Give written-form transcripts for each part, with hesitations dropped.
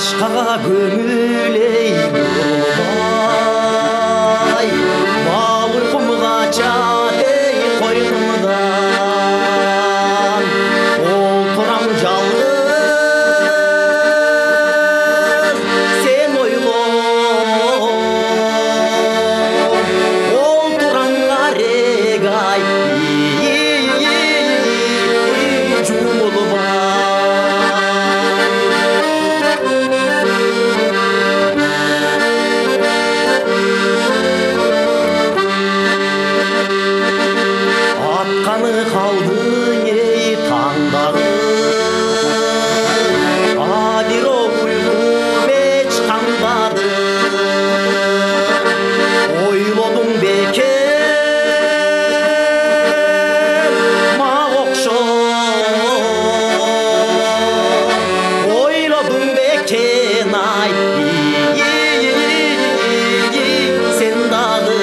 башкага көңүл эй бурбай бал уйкум качат эй койнумдан олтурам жалгыз сен ойлоп олтурам арегай Атканы калдың эй таңдагы бир уйгум эч канбады ойлодуң бекер мага окшоп ойлодуң бекен ай сен дагы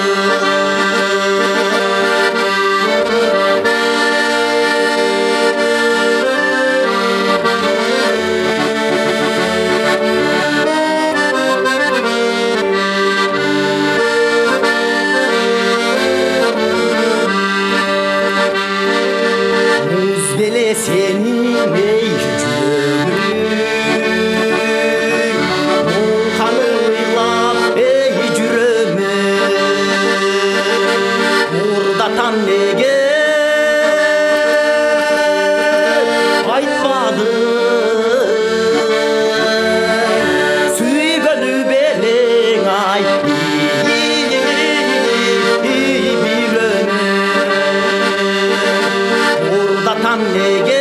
Senin ey жүрөгүң мулканы ыйлап эй жүрөмүн мурдатан неге айтпадың сүйгөнү белең ай билөмүн мурдатан неге